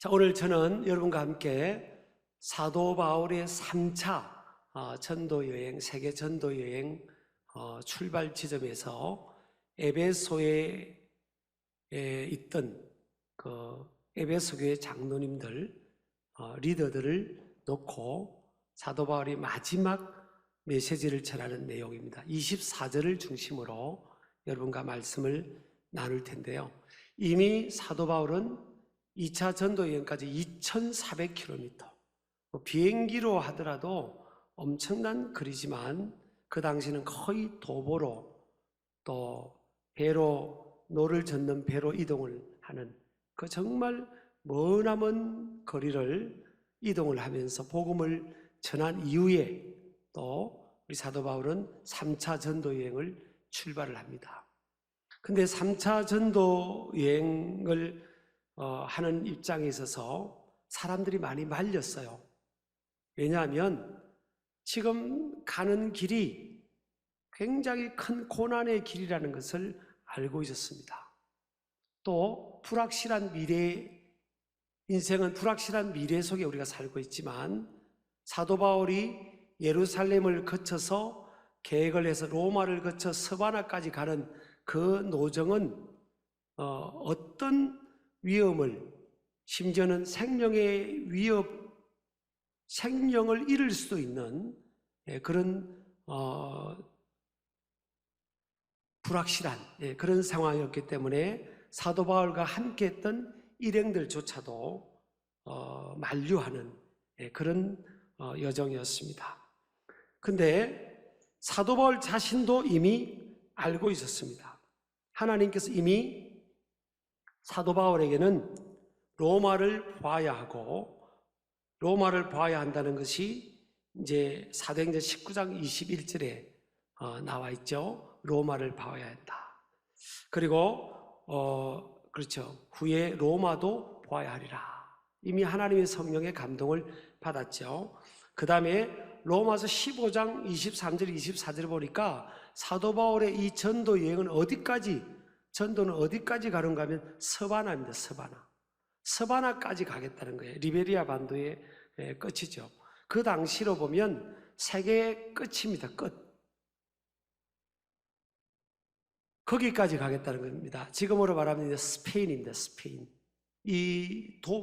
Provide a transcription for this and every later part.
자, 오늘 저는 여러분과 함께 사도 바울의 3차 전도 여행, 세계 전도 여행 출발 지점에서 에베소에 있던 그 에베소 교회 장로님들, 리더들을 놓고 사도 바울이 마지막 메시지를 전하는 내용입니다. 24절을 중심으로 여러분과 말씀을 나눌 텐데요. 이미 사도 바울은 2차 전도 여행까지 2,400km, 비행기로 하더라도 엄청난 거리지만 그 당시는 거의 도보로 또 배로, 노를 젓는 배로 이동을 하는 그 정말 머나먼 거리를 이동을 하면서 복음을 전한 이후에 또 우리 사도 바울은 3차 전도 여행을 출발을 합니다. 근데 3차 전도 여행을 하는 입장에 있어서 사람들이 많이 말렸어요. 왜냐하면 지금 가는 길이 굉장히 큰 고난의 길이라는 것을 알고 있었습니다. 또 불확실한 미래, 인생은 불확실한 미래 속에 우리가 살고 있지만 사도 바울이 예루살렘을 거쳐서 계획을 해서 로마를 거쳐 서바나까지 가는 그 노정은 어떤 위험을, 심지어는 생명의 위협, 생명을 잃을 수도 있는 그런 불확실한 그런 상황이었기 때문에 사도 바울과 함께했던 일행들조차도 만류하는 그런 여정이었습니다. 근데 사도 바울 자신도 이미 알고 있었습니다. 하나님께서 이미 사도 바울에게는 로마를 봐야 하고, 로마를 봐야 한다는 것이 이제 사도행전 19장 21절에 나와 있죠. 로마를 봐야 한다. 그리고 그렇죠. 후에 로마도 보아야 하리라. 이미 하나님의 성령의 감동을 받았죠. 그 다음에 로마서 15장 23절 24절 보니까 사도 바울의 이 전도 여행은 전도는 어디까지 가는가 하면 서바나입니다. 서바나까지 가겠다는 거예요. 리베리아 반도의 끝이죠. 그 당시로 보면 세계의 끝입니다. 끝. 거기까지 가겠다는 겁니다. 지금으로 말하면 스페인입니다. 스페인.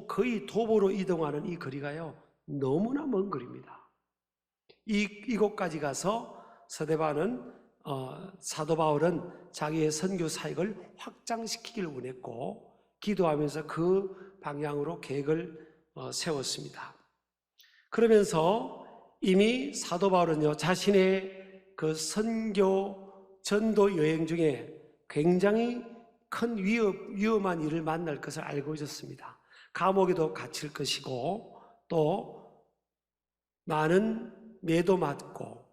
거의 도보로 이동하는 이 거리가요, 너무나 먼 거리입니다. 이곳까지 가서 사도 바울은 자기의 선교 사역을 확장시키기를 원했고 기도하면서 그 방향으로 계획을 세웠습니다. 그러면서 이미 사도 바울은요, 자신의 그 선교 전도 여행 중에 굉장히 큰 위험한 일을 만날 것을 알고 있었습니다. 감옥에도 갇힐 것이고 또 많은 매도 맞고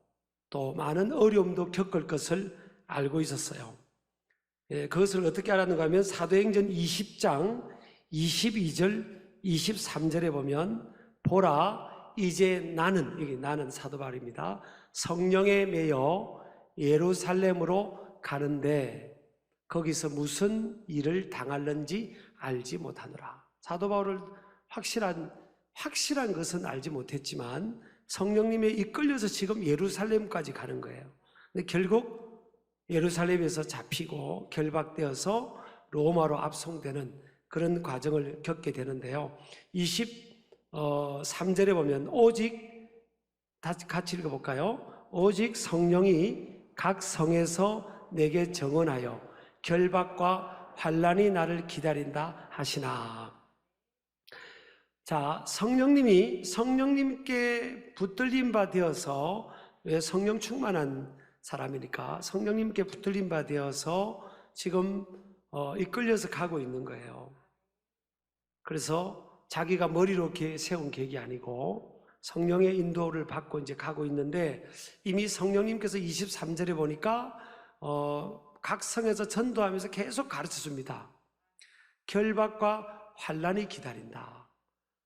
또 많은 어려움도 겪을 것을 알고 있었어요. 그것을 어떻게 알았는가 하면 사도행전 20장 22절 23절에 보면 보라 이제 나는 사도 바울입니다. 성령에 매여 예루살렘으로 가는데 거기서 무슨 일을 당할는지 알지 못하노라. 사도 바울을 확실한 것은 알지 못했지만 성령님에 이끌려서 지금 예루살렘까지 가는 거예요. 근데 결국 예루살렘에서 잡히고 결박되어서 로마로 압송되는 그런 과정을 겪게 되는데요. 23절에 보면 오직, 같이 읽어볼까요? 오직 성령이 각 성에서 내게 정언하여 결박과 환난이 나를 기다린다 하시나. 자, 성령님께 붙들림 바 되어서, 왜 성령 충만한 사람이니까 성령님께 붙들림 바 되어서 지금 이끌려서 가고 있는 거예요. 그래서 자기가 머리로 세운 계획이 아니고 성령의 인도를 받고 이제 가고 있는데 이미 성령님께서 23절에 보니까 각 성에서 전도하면서 계속 가르쳐 줍니다. 결박과 환난이 기다린다.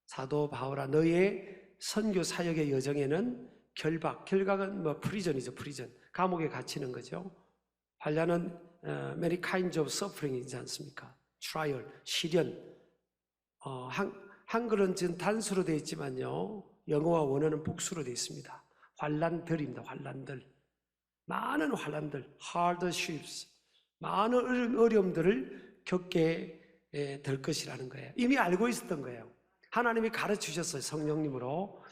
사도 바울아, 너의 선교 사역의 여정에는 결박은 프리전이죠. 프리전, 감옥에 갇히는 거죠. 환난은 many kinds of suffering이지 않습니까? trial, 시련, 한글은 지금 단수로 되어 있지만요, 영어와 원어는 복수로 되어 있습니다. 환난들입니다. 환난들. 많은 환난들, hardships, 많은 어려움들을 겪게 될 것이라는 거예요. 이미 알고 있었던 거예요. 하나님이 가르치셨어요. 성령님으로.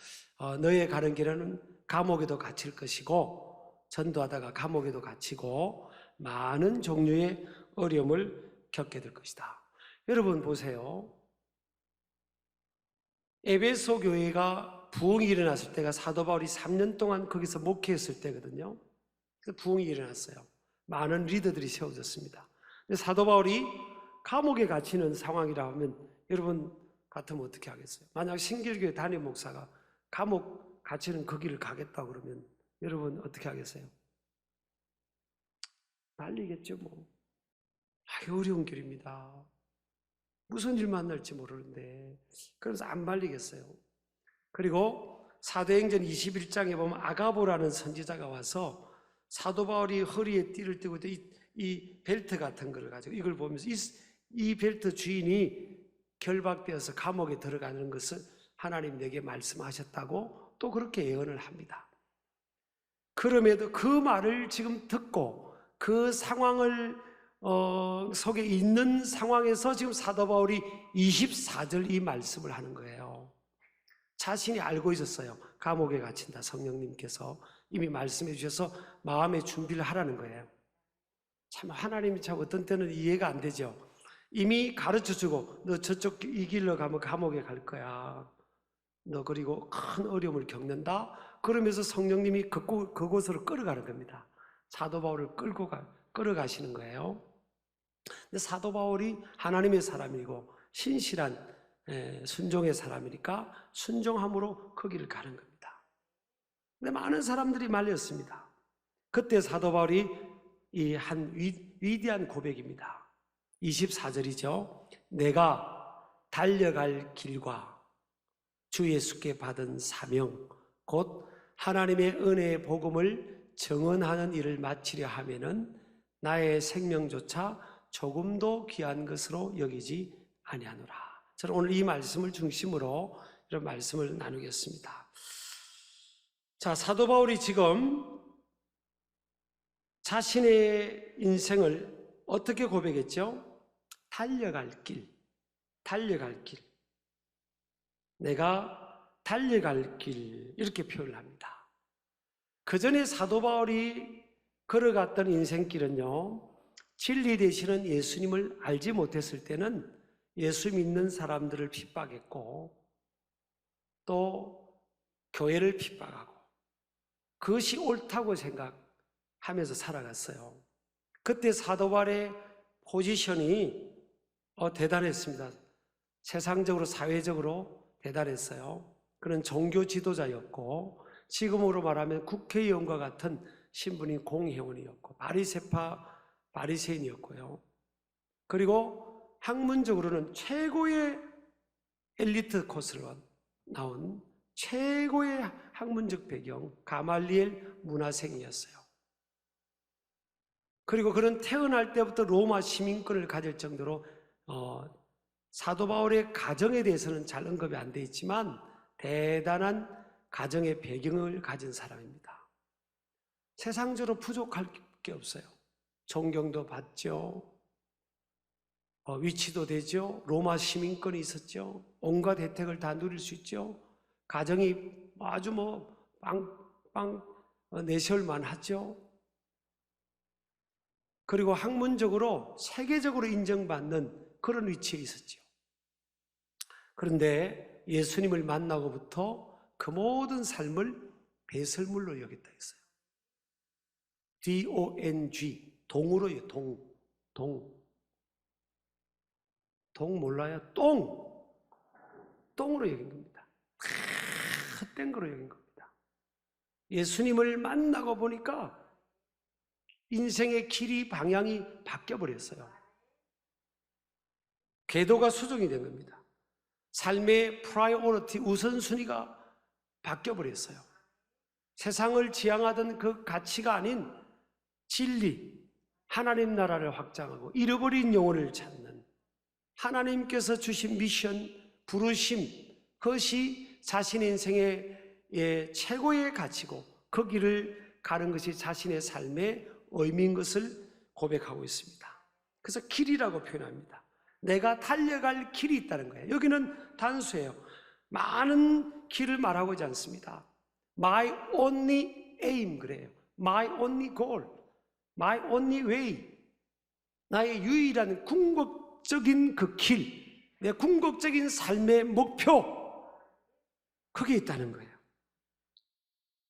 너의 가는 길에는 감옥에도 갇힐 것이고, 전도하다가 감옥에도 갇히고 많은 종류의 어려움을 겪게 될 것이다. 여러분 보세요. 에베소 교회가 부흥이 일어났을 때가 사도 바울이 3년 동안 거기서 목회했을 때거든요. 그래서 부흥이 일어났어요. 많은 리더들이 세워졌습니다. 근데 사도 바울이 감옥에 갇히는 상황이라 하면 여러분 같으면 어떻게 하겠어요? 만약 신길교회 담임 목사가 감옥 갇히는 그 길을 가겠다 그러면 여러분 어떻게 하겠어요? 말리겠죠 뭐. 어려운 길입니다. 무슨 일 만날지 모르는데 그래서 안 말리겠어요. 그리고 사도행전 21장에 보면 아가보라는 선지자가 와서 사도 바울이 허리에 띠를 띠고 이 벨트 같은 걸 가지고 이걸 보면서 이 벨트 주인이 결박되어서 감옥에 들어가는 것을 하나님 내게 말씀하셨다고 또 그렇게 예언을 합니다. 그럼에도 그 말을 지금 듣고 그 상황을 속에 있는 상황에서 지금 사도 바울이 24절 이 말씀을 하는 거예요. 자신이 알고 있었어요. 감옥에 갇힌다. 성령님께서 이미 말씀해 주셔서 마음의 준비를 하라는 거예요. 참 하나님이 참 어떤 때는 이해가 안 되죠. 이미 가르쳐주고 너 저쪽 이 길로 가면 감옥에 갈 거야. 너 그리고 큰 어려움을 겪는다. 그러면서 성령님이 그곳으로 끌어가는 겁니다. 사도 바울을 끌어가시는 거예요. 근데 사도 바울이 하나님의 사람이고 신실한 순종의 사람이니까 순종함으로 그 길을 가는 겁니다. 근데 많은 사람들이 말렸습니다. 그때 사도 바울이 이 한 위대한 고백입니다. 24절이죠. 내가 달려갈 길과 주 예수께 받은 사명 곧 하나님의 은혜의 복음을 증언하는 일을 마치려 하면은 나의 생명조차 조금도 귀한 것으로 여기지 아니하노라. 저는 오늘 이 말씀을 중심으로 이런 말씀을 나누겠습니다. 자, 사도 바울이 지금 자신의 인생을 어떻게 고백했죠? 달려갈 길, 달려갈 길. 내가 달려갈 길 이렇게 표현을 합니다. 그 전에 사도 바울이 걸어갔던 인생길은요, 진리 되시는 예수님을 알지 못했을 때는 예수 믿는 사람들을 핍박했고 또 교회를 핍박하고 그것이 옳다고 생각하면서 살아갔어요. 그때 사도 바울의 포지션이 대단했습니다. 세상적으로 사회적으로 대단했어요. 그는 종교 지도자였고 지금으로 말하면 국회의원과 같은 신분인 공회원이었고 바리새인이었고요. 그리고 학문적으로는 최고의 엘리트 코스로 나온 최고의 학문적 배경 가말리엘 문화생이었어요. 그리고 그는 태어날 때부터 로마 시민권을 가질 정도로 사도 바울의 가정에 대해서는 잘 언급이 안 돼 있지만 대단한 가정의 배경을 가진 사람입니다. 세상적으로 부족할 게 없어요. 존경도 받죠. 위치도 되죠. 로마 시민권이 있었죠. 온갖 혜택을 다 누릴 수 있죠. 가정이 아주 빵빵 내세울만 하죠. 그리고 학문적으로 세계적으로 인정받는 그런 위치에 있었죠. 그런데 예수님을 만나고부터 그 모든 삶을 배설물로 여겼다 했어요. D-O-N-G, 동으로요, 동 몰라요? 똥으로 여긴 겁니다. 헛된 거로 여긴 겁니다. 예수님을 만나고 보니까 인생의 길이 방향이 바뀌어버렸어요. 궤도가 수정이 된 겁니다. 삶의 프라이오리티 우선순위가 바뀌어버렸어요. 세상을 지향하던 그 가치가 아닌 진리, 하나님 나라를 확장하고 잃어버린 영혼을 찾는 하나님께서 주신 미션, 부르심, 그것이 자신 인생의 최고의 가치고 그 길을 가는 것이 자신의 삶의 의미인 것을 고백하고 있습니다. 그래서 길이라고 표현합니다. 내가 달려갈 길이 있다는 거예요. 여기는 단수예요. 많은 길을 말하고 있지 않습니다. My only aim 그래요. My only goal, my only way. 나의 유일한 궁극적인 그 길, 내 궁극적인 삶의 목표, 그게 있다는 거예요.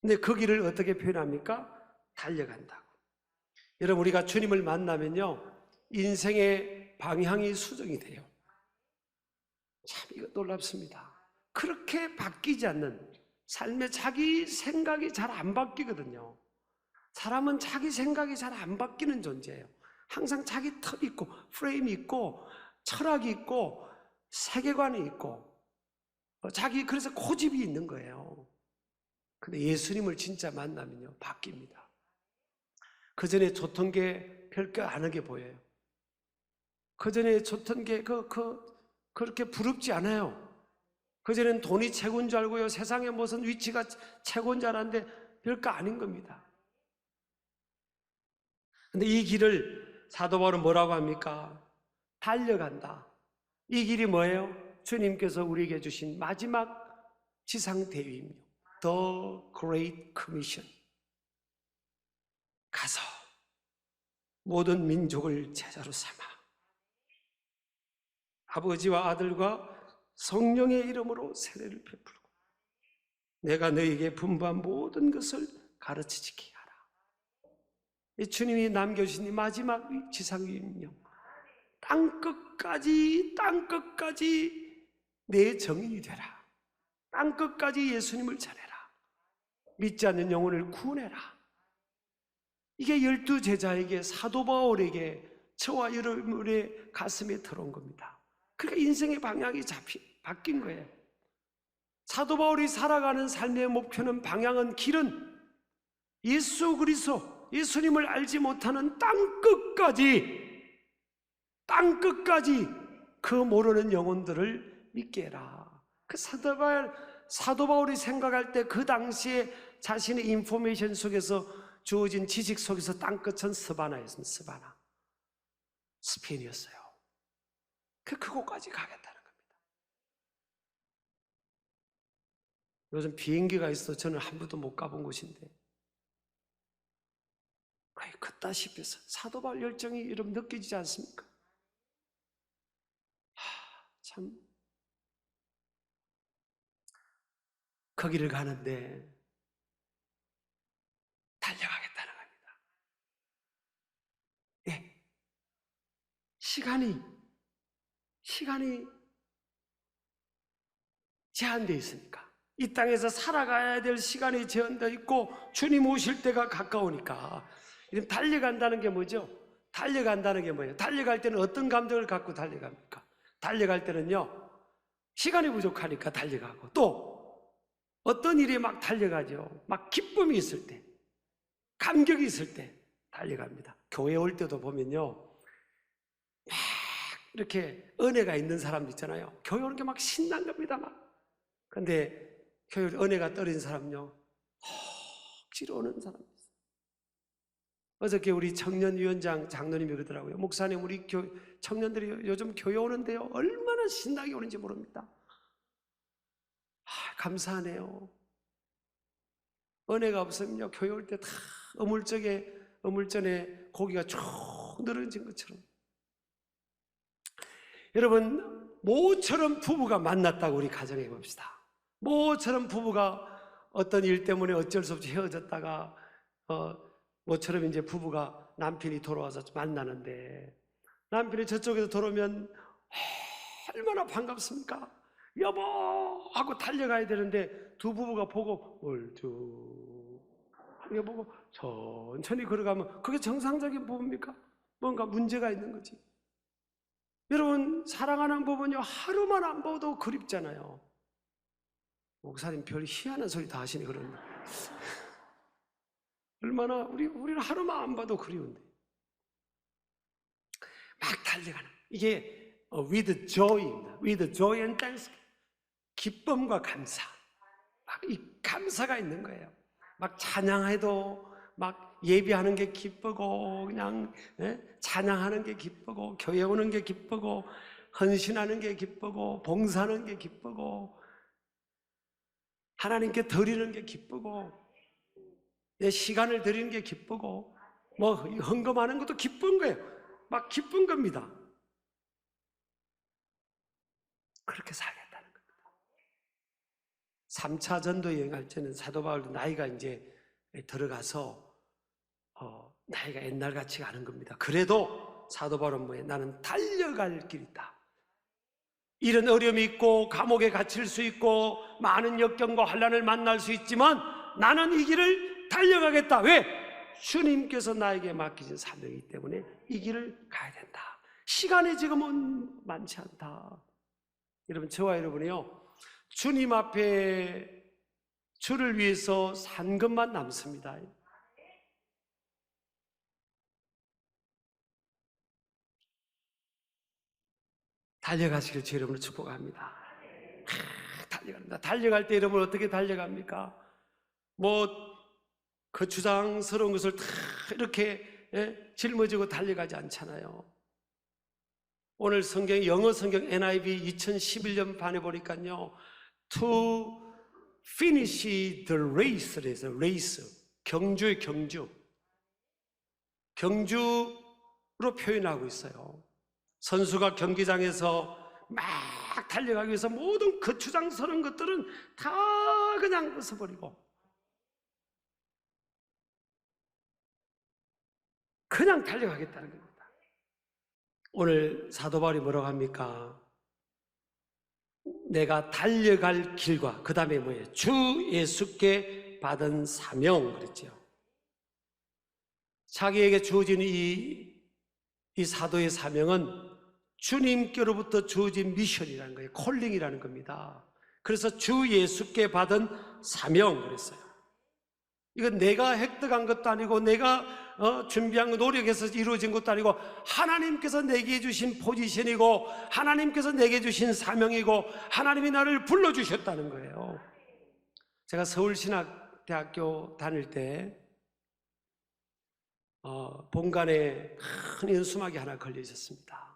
근데 그 길을 어떻게 표현합니까? 달려간다고. 여러분, 우리가 주님을 만나면요, 인생의 방향이 수정이 돼요. 참 이거 놀랍습니다. 그렇게 바뀌지 않는 삶에 자기 생각이 잘 안 바뀌거든요. 사람은 자기 생각이 잘 안 바뀌는 존재예요. 항상 자기 틀 있고 프레임이 있고 철학이 있고 세계관이 있고 자기 그래서 고집이 있는 거예요. 근데 예수님을 진짜 만나면요 바뀝니다. 그 전에 좋던 게 별거 안 하게 보여요. 그 전에 좋던 게 그렇게 부럽지 않아요. 그 전에는 돈이 최고인 줄 알고요, 세상에 무슨 위치가 최고인 줄 알았는데 별거 아닌 겁니다. 근데 이 길을 사도 바울은 뭐라고 합니까? 달려간다. 이 길이 뭐예요? 주님께서 우리에게 주신 마지막 지상 대위입니다. The Great Commission. 가서 모든 민족을 제자로 삼아 아버지와 아들과 성령의 이름으로 세례를 베풀고 내가 너에게 분부한 모든 것을 가르쳐 지키게 하라. 이 주님이 남겨주신 이 마지막 지상위임령, 땅끝까지 내 정인이 되라. 땅끝까지 예수님을 전해라. 믿지 않는 영혼을 구원해라. 이게 12제자에게, 사도 바울에게, 저와 여러분의 가슴에 들어온 겁니다. 그러니까 인생의 방향이 바뀐 거예요. 사도 바울이 살아가는 삶의 목표는, 방향은, 길은 예수 그리스도, 예수님을 알지 못하는 땅끝까지 그 모르는 영혼들을 믿게 해라. 그 사도 바울이 생각할 때 그 당시에 자신의 인포메이션 속에서 주어진 지식 속에서 땅끝은 스바나였습니다. 스페인이었어요. 그곳까지 가겠다는 겁니다. 요즘 비행기가 있어 저는 한 번도 못 가본 곳인데 거의 그다시피 해서 사도 바울 열정이 여러분 느껴지지 않습니까? 참 거기를 가는데 달려가겠다는 겁니다. 예. 시간이 제한되어 있으니까, 이 땅에서 살아가야 될 시간이 제한되어 있고 주님 오실 때가 가까우니까 이런 달려간다는 게 뭐죠? 달려간다는 게 뭐예요? 달려갈 때는 어떤 감정을 갖고 달려갑니까? 달려갈 때는요, 시간이 부족하니까 달려가고, 또 어떤 일이 막 달려가죠. 막 기쁨이 있을 때, 감격이 있을 때 달려갑니다. 교회 올 때도 보면요, 막 이렇게 은혜가 있는 사람도 있잖아요. 교회 오는 게 막 신난 겁니다. 막. 근데 교회 은혜가 떨어진 사람은요, 억지로 오는 사람 있어요. 어저께 우리 청년위원장 장로님이 그러더라고요. 목사님, 우리 청년들이 요즘 교회 오는데요, 얼마나 신나게 오는지 모릅니다. 감사하네요. 은혜가 없으면요, 교회 올 때 다 어물전에 고기가 쭉 늘어진 것처럼. 여러분, 모처럼 부부가 만났다고 우리 가정해 봅시다. 모처럼 부부가 어떤 일 때문에 어쩔 수 없이 헤어졌다가 모처럼 이제 부부가 남편이 돌아와서 만나는데, 남편이 저쪽에서 돌아오면 얼마나 반갑습니까? 여보 하고 달려가야 되는데 두 부부가 보고 얼쭉 보고 천천히 걸어가면 그게 정상적인 부부입니까? 뭔가 문제가 있는 거지. 여러분, 사랑하는 부부는요, 하루만 안 봐도 그립잖아요. 목사님 별 희한한 소리 다 하시네. 그러는데 얼마나 우리는 하루만 안 봐도 그리운데 막 달려가는, 이게 with joy입니다. with joy and thanksgiving. 기쁨과 감사, 막 이 감사가 있는 거예요. 막 찬양해도 막 예배하는 게 기쁘고, 그냥 찬양하는 게 기쁘고, 교회 오는 게 기쁘고, 헌신하는 게 기쁘고, 봉사하는 게 기쁘고, 하나님께 드리는 게 기쁘고, 내 시간을 드리는 게 기쁘고, 뭐 헌금하는 것도 기쁜 거예요. 막 기쁜 겁니다. 그렇게 살겠다는 겁니다. 3차 전도 여행할 때는 사도 바울도 나이가 이제 들어가서 나이가 옛날 같지가 않은 겁니다. 그래도 사도 바울은 뭐예요? 나는 달려갈 길이 있다. 이런 어려움이 있고 감옥에 갇힐 수 있고 많은 역경과 환난을 만날 수 있지만 나는 이 길을 달려가겠다. 왜? 주님께서 나에게 맡기신 사명이기 때문에 이 길을 가야 된다. 시간이 지금은 많지 않다. 여러분, 저와 여러분이요, 주님 앞에 주를 위해서 산 것만 남습니다. 달려가시길 주 여러분을 축복합니다. 달려갑니다. 달려갈 때 여러분 어떻게 달려갑니까? 그 주장스러운 것을 다 이렇게 짊어지고 달려가지 않잖아요. 오늘 성경, 영어 성경 NIV 2011년 판에 보니까요, to finish the race를 해서, race, 경주의 경주, 경주로 표현하고 있어요. 선수가 경기장에서 막 달려가기 위해서 모든 그 주장스러운 것들은 다 그냥 벗어버리고 그냥 달려가겠다는 겁니다. 오늘 사도 바울이 뭐라고 합니까? 내가 달려갈 길과 그 다음에 뭐예요? 주 예수께 받은 사명 그랬죠. 자기에게 주어진 이 사도의 사명은 주님께로부터 주어진 미션이라는 거예요. 콜링이라는 겁니다. 그래서 주 예수께 받은 사명 그랬어요. 이건 내가 획득한 것도 아니고 내가 준비한 거 노력해서 이루어진 것도 아니고 하나님께서 내게 주신 포지션이고 하나님께서 내게 주신 사명이고 하나님이 나를 불러주셨다는 거예요. 제가 서울신학대학교 다닐 때 본관에 큰 연수막이 하나 걸려 있었습니다.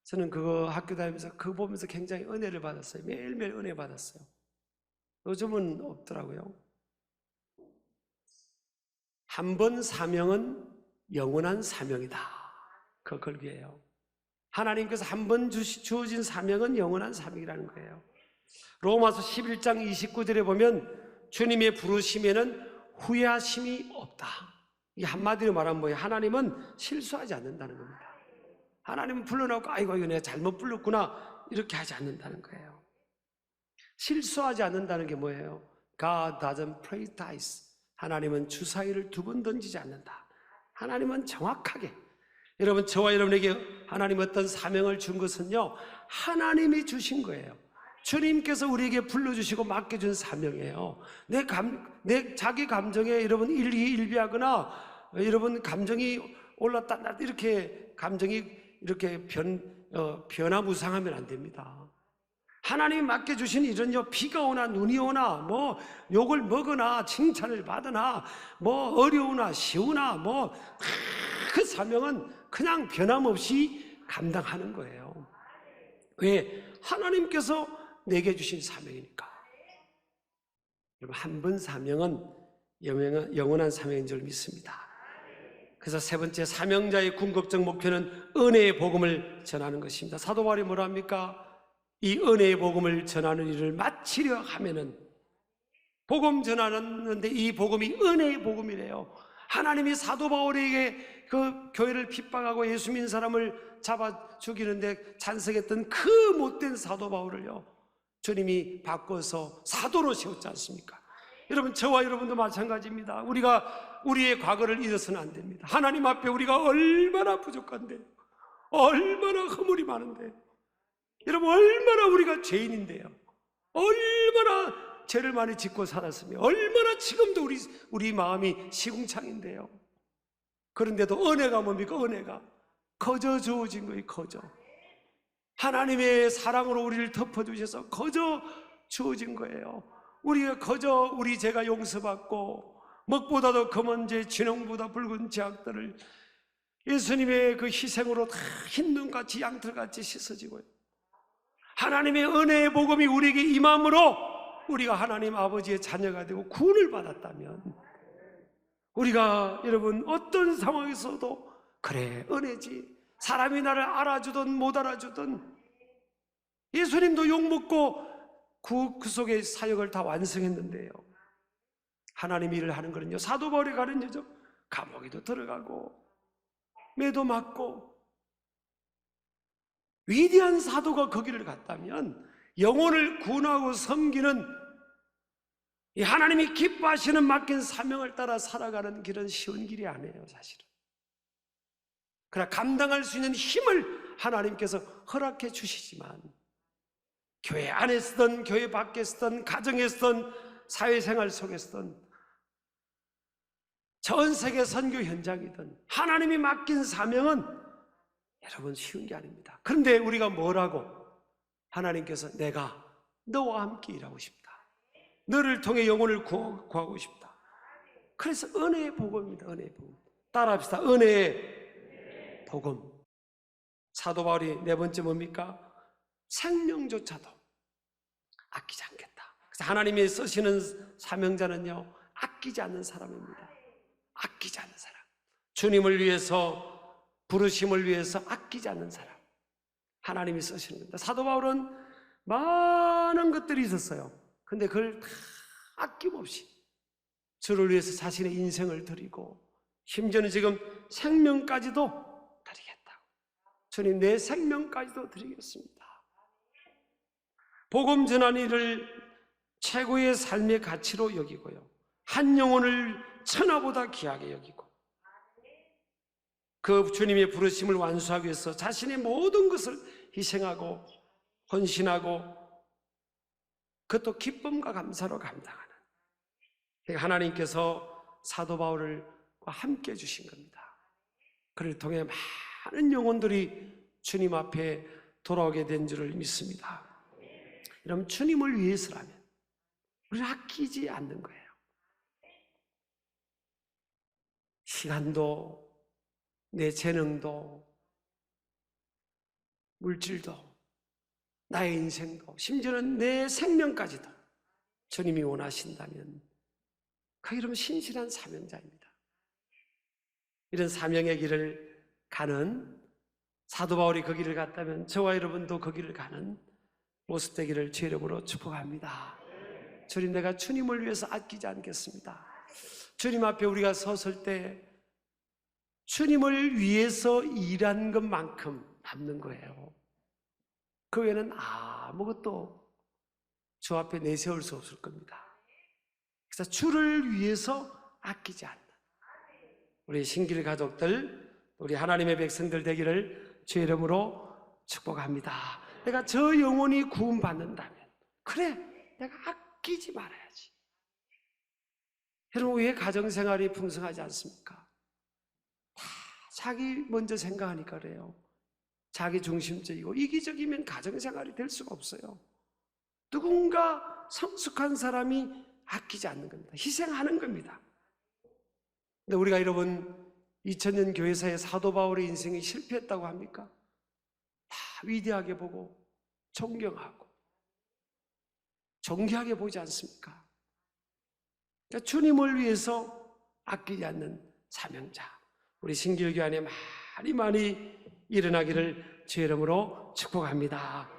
저는 그거 학교 다니면서 그거 보면서 굉장히 은혜를 받았어요. 매일매일 은혜 받았어요. 요즘은 없더라고요. 한 번 사명은 영원한 사명이다. 그 걸기예요. 하나님께서 한 번 주어진 사명은 영원한 사명이라는 거예요. 로마서 11장 29절에 보면 주님의 부르심에는 후회하심이 없다. 이 한마디로 말하면 뭐예요? 하나님은 실수하지 않는다는 겁니다. 하나님은 불러놓고 아이고 이거 내가 잘못 불렀구나 이렇게 하지 않는다는 거예요. 실수하지 않는다는 게 뭐예요? God doesn't prejudice. 하나님은 주사위를 두 번 던지지 않는다. 하나님은 정확하게, 여러분 저와 여러분에게 하나님 어떤 사명을 준 것은요, 하나님이 주신 거예요. 주님께서 우리에게 불러주시고 맡겨준 사명이에요. 내 자기 감정에 여러분 일희일비하거나 여러분 감정이 올랐다 이렇게 감정이 이렇게 변화무상하면 안 됩니다. 하나님이 맡겨주신 일은요, 비가 오나 눈이 오나 뭐 욕을 먹으나 칭찬을 받으나 뭐 어려우나 쉬우나 그 사명은 그냥 변함없이 감당하는 거예요. 왜? 하나님께서 내게 주신 사명이니까. 여러분, 한 번 사명은 영원한 사명인 줄 믿습니다. 그래서 세 번째, 사명자의 궁극적 목표는 은혜의 복음을 전하는 것입니다. 사도 바울이 뭐라 합니까? 이 은혜의 복음을 전하는 일을 마치려 하면은, 복음 전하는데 이 복음이 은혜의 복음이래요. 하나님이 사도 바울에게 그 교회를 핍박하고 예수 믿는 사람을 잡아 죽이는데 찬성했던 그 못된 사도 바울을요, 주님이 바꿔서 사도로 세웠지 않습니까? 여러분, 저와 여러분도 마찬가지입니다. 우리가 우리의 과거를 잊어서는 안 됩니다. 하나님 앞에 우리가 얼마나 부족한데, 얼마나 허물이 많은데, 여러분 얼마나 우리가 죄인인데요, 얼마나 죄를 많이 짓고 살았으며 얼마나 지금도 우리 마음이 시궁창인데요. 그런데도 은혜가 뭡니까? 은혜가 거저 주어진 거예요. 거저 하나님의 사랑으로 우리를 덮어주셔서 거저 주어진 거예요. 우리가 그저 우리 죄가 용서받고 먹보다도 검은 죄, 진홍보다 붉은 죄악들을 예수님의 그 희생으로 다 흰눈같이 양털같이 씻어지고요. 하나님의 은혜의 복음이 우리에게 임함으로 우리가 하나님 아버지의 자녀가 되고 구원을 받았다면, 우리가 여러분 어떤 상황에서도 그래, 은혜지, 사람이 나를 알아주든 못 알아주든 예수님도 욕먹고 그 속의 사역을 다 완성했는데요, 하나님 일을 하는 거는요, 사도 바울이 가는 여정, 감옥에도 들어가고 매도 맞고, 위대한 사도가 거기를 갔다면 영혼을 구원하고 섬기는 이 하나님이 기뻐하시는 맡긴 사명을 따라 살아가는 길은 쉬운 길이 아니에요, 사실은. 그러나 감당할 수 있는 힘을 하나님께서 허락해 주시지만, 교회 안에 서든 교회 밖에 서든 가정에 서든 사회생활 속에 서든 전 세계 선교 현장이든 하나님이 맡긴 사명은 여러분 쉬운 게 아닙니다. 그런데 우리가 뭐라고? 하나님께서 내가 너와 함께 일하고 싶다, 너를 통해 영혼을 구하고 싶다. 그래서 은혜의 복음입니다. 은혜의 복음. 따라합시다. 은혜의 복음. 사도 바울이 네 번째 뭡니까? 생명조차도 아끼지 않겠다. 그래서 하나님이 쓰시는 사명자는요, 아끼지 않는 사람입니다. 아끼지 않는 사람, 주님을 위해서, 부르심을 위해서 아끼지 않는 사람, 하나님이 쓰시는 겁니다. 사도 바울은 많은 것들이 있었어요. 근데 그걸 다 아낌없이 주를 위해서 자신의 인생을 드리고, 심지어는 지금 생명까지도 드리겠다. 주님, 내 생명까지도 드리겠습니다. 복음 전한 일을 최고의 삶의 가치로 여기고요, 한 영혼을 천하보다 귀하게 여기고, 그 주님의 부르심을 완수하기 위해서 자신의 모든 것을 희생하고 헌신하고, 그것도 기쁨과 감사로 감당하는, 하나님께서 사도 바울을 함께 해주신 겁니다. 그를 통해 많은 영혼들이 주님 앞에 돌아오게 된 줄을 믿습니다. 여러분, 주님을 위해서라면 우리는 아끼지 않는 거예요. 시간도, 내 재능도, 물질도, 나의 인생도, 심지어는 내 생명까지도 주님이 원하신다면 그 이름은 신실한 사명자입니다. 이런 사명의 길을 가는 사도 바울이 그 길을 갔다면 저와 여러분도 그 길을 가는 모습 되기를 주의 이름으로 축복합니다. 주님, 내가 주님을 위해서 아끼지 않겠습니다. 주님 앞에 우리가 섰을 때 주님을 위해서 일한 것만큼 남는 거예요. 그 외에는 아무것도 주 앞에 내세울 수 없을 겁니다. 그래서 주를 위해서 아끼지 않는 우리 신길 가족들, 우리 하나님의 백성들 되기를 주의 이름으로 축복합니다. 내가 저 영혼이 구원받는다면, 그래, 내가 아끼지 말아야지. 여러분, 왜 가정생활이 풍성하지 않습니까? 다 자기 먼저 생각하니까 그래요. 자기 중심적이고 이기적이면 가정생활이 될 수가 없어요. 누군가 성숙한 사람이 아끼지 않는 겁니다. 희생하는 겁니다. 근데 우리가 여러분 2000년 교회사의 사도 바울의 인생이 실패했다고 합니까? 다 위대하게 보고 존경하고 존귀하게 보지 않습니까? 그러니까 주님을 위해서 아끼지 않는 사명자, 우리 신길교 안에 많이 일어나기를 주의 이름으로 축복합니다.